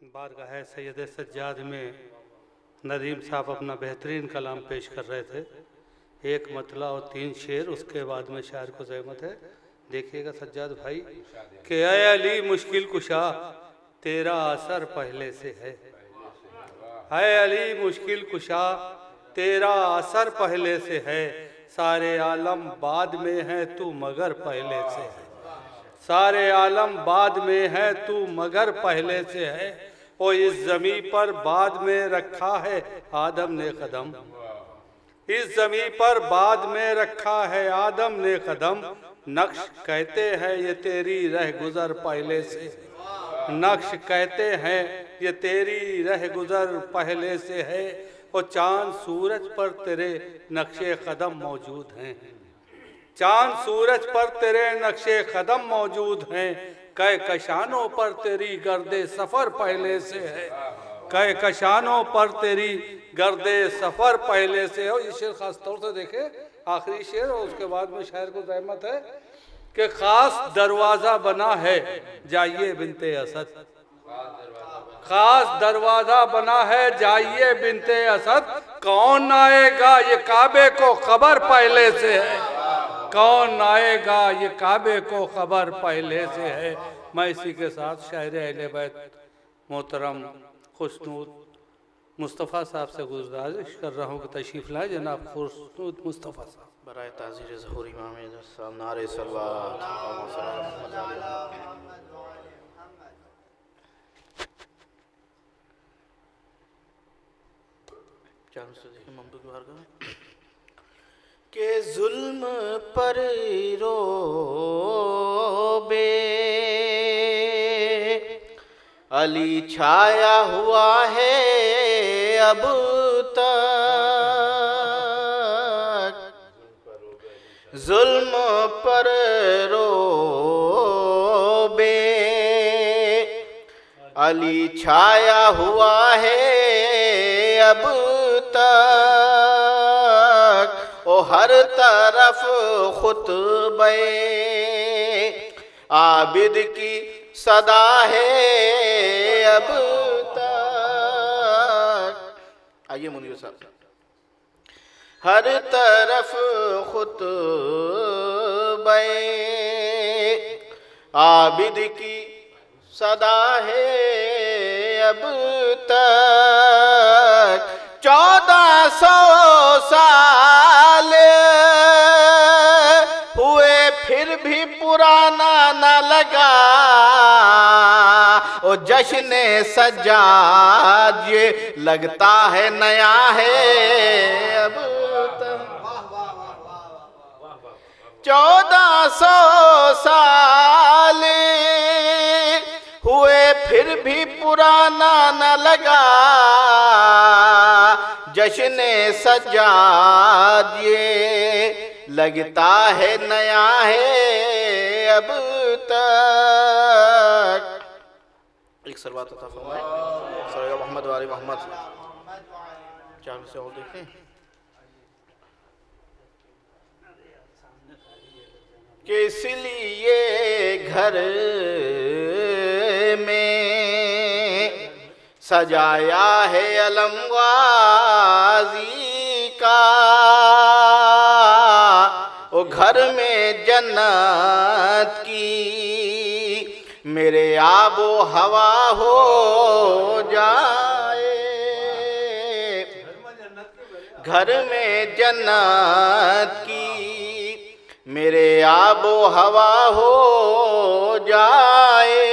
बारगाह सैयद सज्जाद में नदीम साहब अपना बेहतरीन कलाम पेश कर रहे थे। एक मतला और 3 शेर, उसके बाद में शायर को ज़हमत है। देखिएगा सज्जाद भाई कि ऐ अली मुश्किल कुशा तेरा असर पहले से है। ऐ अली मुश्किल कुशा तेरा असर पहले से है। सारे आलम बाद में है तू मगर पहले से है। सारे आलम बाद में है तू मगर पहले से है। ओ इस ज़मीं पर बाद में रखा है आदम ने कदम। इस ज़मीं पर बाद में रखा है आदम ने कदम। नक्श कहते हैं ये तेरी रह गुज़र पहले से। नक्श कहते हैं ये तेरी रह गुज़र पहले से है। और चांद सूरज पर तेरे नक्शे कदम मौजूद हैं। चांद सूरज पर तेरे नक्शे कदम मौजूद हैं। कहकशानों पर तेरी गर्दे सफ़र पहले से है। कहकशानों पर तेरी गर्दे सफ़र पहले से हो। ये शेर खास तौर से देखे, आखिरी शेर, और उसके बाद में शायर को ज़हमत है कि खास दरवाज़ा बना है जाइए बिनते असद। खास दरवाज़ा बना है जाइए बिनते असद। कौन आएगा ये काबे को खबर पहले से है। कौन आएगा ये काबे को खबर पहले से है। मैं इसी के साथ शायर अहले बैत मोहतरम खुशनूद मुस्तफ़ा साहब से गुजारिश कर रहा हूँ कि तशरीफ़ लाए जनाब खुशनूद मुस्तफ़ा साहब। बराए ताज़ीर ज़हूर इमाम नारे सल्लल्लाहु के जुल्म पर रोबे अली छाया हुआ है अब तक। जुल्म पर रोबे अली छाया हुआ है अब तक। ओ हर तरफ खुतबे आबिद की सदा है अब तक। आइए मुनीर साहब। हर तरफ खुतबे आबिद की सदा है अब तक। 1400 साल हुए फिर भी पुराना न लगा। ओ जश्न सज्जाद ये लगता है नया है अब तक। 1400 साल हुए फिर भी पुराना न लगा। जश्न सज्जाद ये लगता है नया है अब तक। एक सलवात अता फरमाए सल्लल्लाहु मोहम्मद वाले मोहम्मद। चार से और देखें कि इसलिए घर में सजाया है अलमगाजी का। ओ घर में जन्नत की मेरे आबो हवा हो जाए। घर में जन्नत की मेरे आबो हवा हो जाए।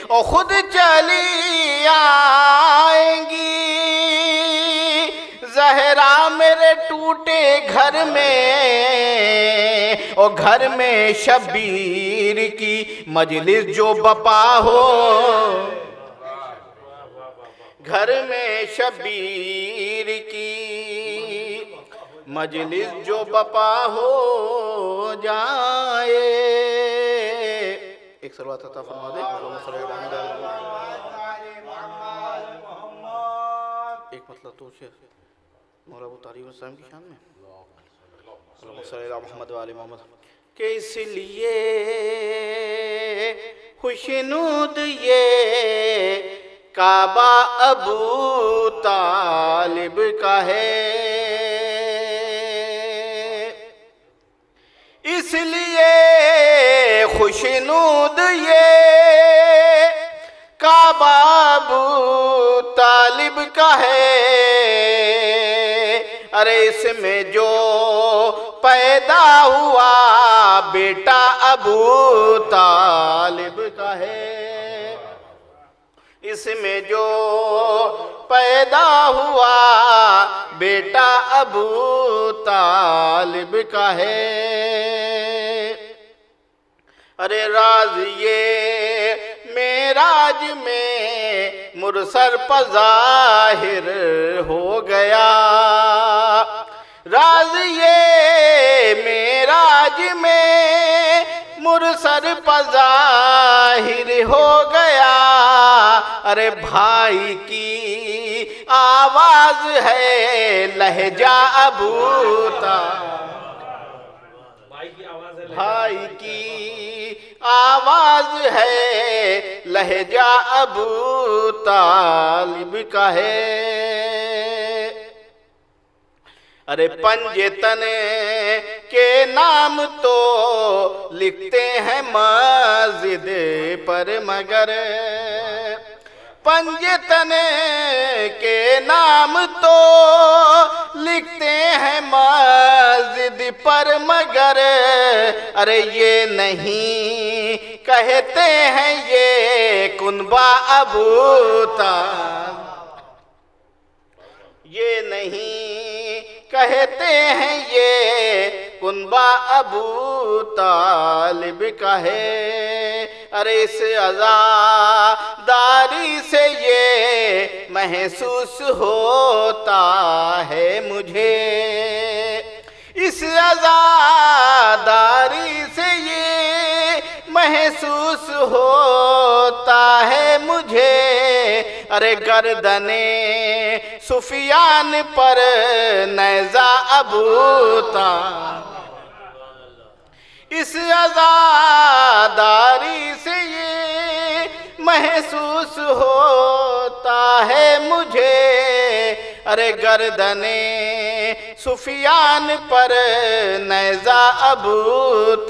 और खुद चली आएंगी ज़हरा मेरे टूटे घर में। और घर में शबीर की मजलिस जो बपा हो। घर में शबीर की मजलिस जो बपा हो जाए। एक सलवात अता फरमा दे। एक मतलब तो शेर मौला अबू तालिब अलैहिस्सलाम की शान में मोहम्मद वाले मोहम्मद के इसलिए खुशनुद ये काबा अबू तालिब का है। इसलिए खुशनूद ये काबा अबू तालिब का है। अरे इसमें जो पैदा हुआ बेटा अबू तालिब का है। इसमें जो पैदा हुआ बेटा अबू तालिब का है। अरे राज ये मेराज में मुरसर पज़ाहिर हो गया। राज ये मेराज में मुरसर पज़ाहिर हो गया। अरे भाई की आवाज है लहजा अबू तालिब। भाई की आवाज है लहजा अबू तालिब का है। अरे पंजतने के नाम तो लिखते हैं मस्जिद पर मगर पंजतने के नाम तो लिखते हैं मस्जिद पर मगर अरे ये नहीं कहते हैं ये कुनबा अबू तालिब। ये नहीं कहते हैं ये कुनबा अबू तालिब का है। अरे इस अज़ादारी से ये महसूस होता है मुझे। इस अज़ादारी से ये महसूस होता है मुझे। अरे गर्दने सुफियान पर नैज़ा अबू तालिब। इस अज़ादारी से ये महसूस होता है मुझे। अरे गर्दने सुफियान पर नैज़ा अबू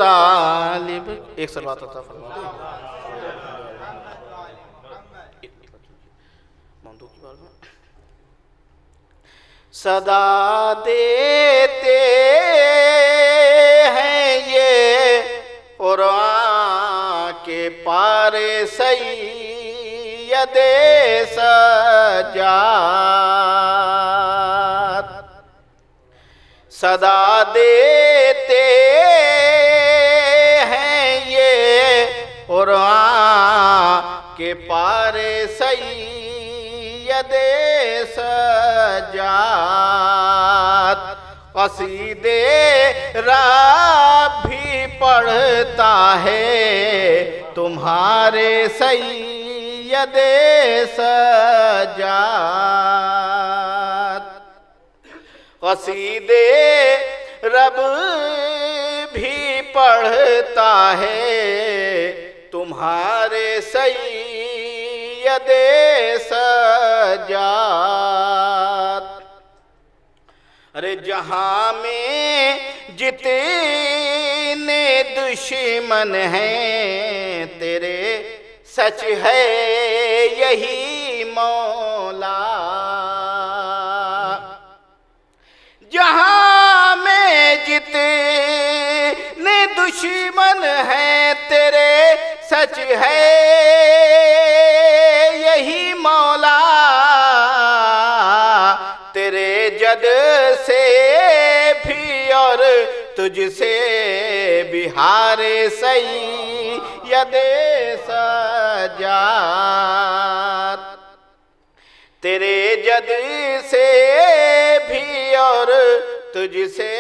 तालिब। एक सलवात अता फरमा दे। सदा देते हैं ये कुरान के पारे सैयदे सजाद। सदा देते हैं ये कुरान के पारे सैयदे सजाद। कसीदे रब भी पढ़ता है तुम्हारे सैयदे सजाद। कसीदे रब भी पढ़ता है तुम्हारे सैयदे सजाद। अरे जहाँ में जितने दुश्मन हैं तेरे सच है यही मौला। जहाँ में जितने दुश्मन हैं तेरे सच है यही मौला। तेरे जद से भी और तुझसे बिहारे सैयदे सजाद। तेरे जद से भी और तुझसे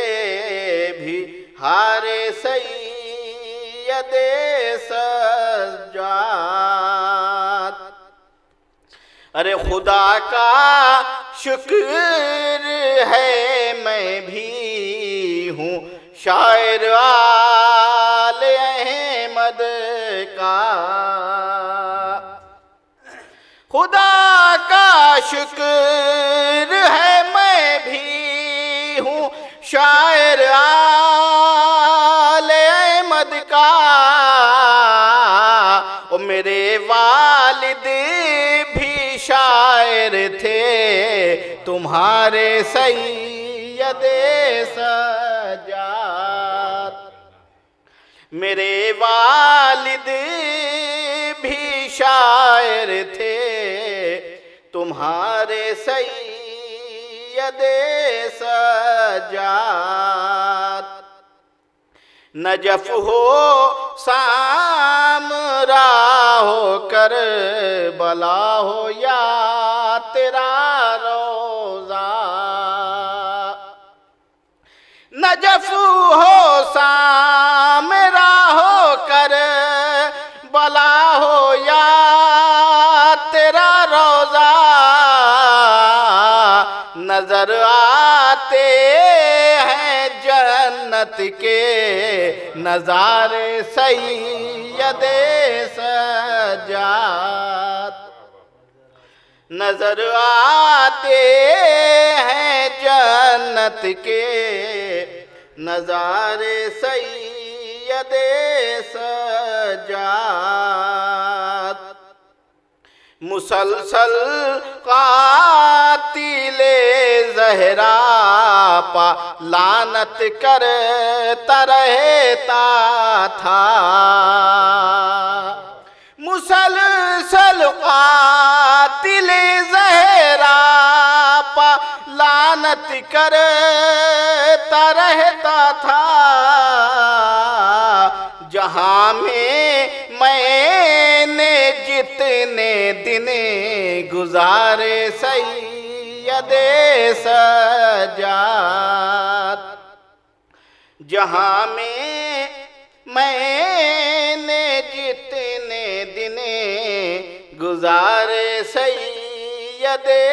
भी हारे सैयदे सजाद। अरे खुदा का शुक्र है मैं भी हूँ शायर आले अहमद का। खुदा का शुक्र है मैं भी हूँ शायर आले अहमद का। ओ मेरे वालिद भी शायर थे तुम्हारे सैयदे सज्जाद। मेरे वालिद भी शायर थे तुम्हारे सैयदे सज्जाद। नजफ हो सामरा हो कर बला हो या तेरा रोजा। नजफ हो सामरा हो कर बला हो या तेरा रोजा। नजर आते हैं जन्नत के नजारे सैयदे सज्जाद। नजर आते हैं जन्नत के नजारे सैयदे सज्जाद। मुसलसल कातिले ज़हरा पा लानत करता रहता था। मुसलसल कातिले ज़हरा पा लानत करता रहता था। जहाँ में मैंने जितने दिन गुजारे सैयदे सज्जाद। जहाँ में मैंने जितने दिन गुजारे सैयदे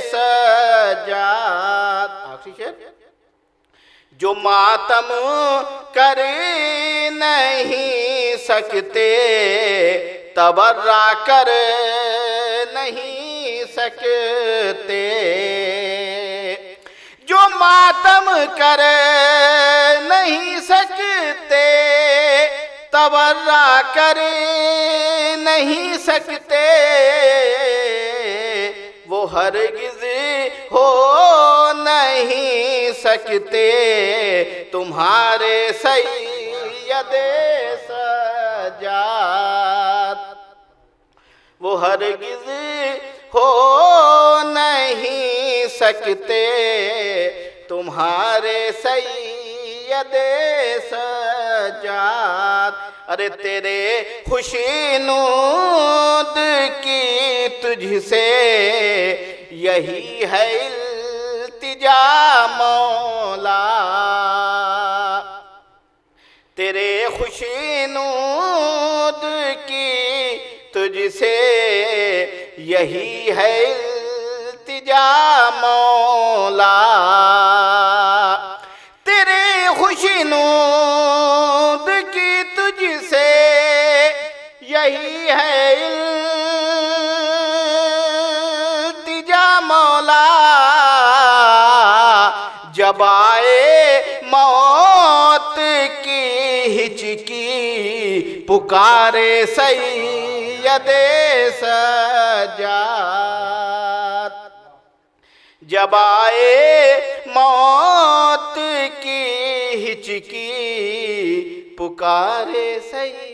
सज्जाद। आखिरी शेर। जो मातम कर नहीं सकते तबर्रा कर नहीं सकते। जो मातम कर नहीं सकते तबर्रा कर नहीं सकते। वो हरगिज़ हो नहीं सकते तुम्हारे सैयदे सज्जाद। वो हरगिज़ हो नहीं सकते तुम्हारे सैयदे सज्जाद। अरे तेरे खुशीनुद की तुझसे यही है इल्तिजा मौला। तेरे खुशीनुद की तुझसे यही है इल्तिजा मौला। तेरे खुशीनुद की तुझसे यही है इल्तिजा मौला। जब आए मौत की हिचकी पुकारे सैयदे सज्जाद। जब आए मौत की हिचकी पुकारे सैयदे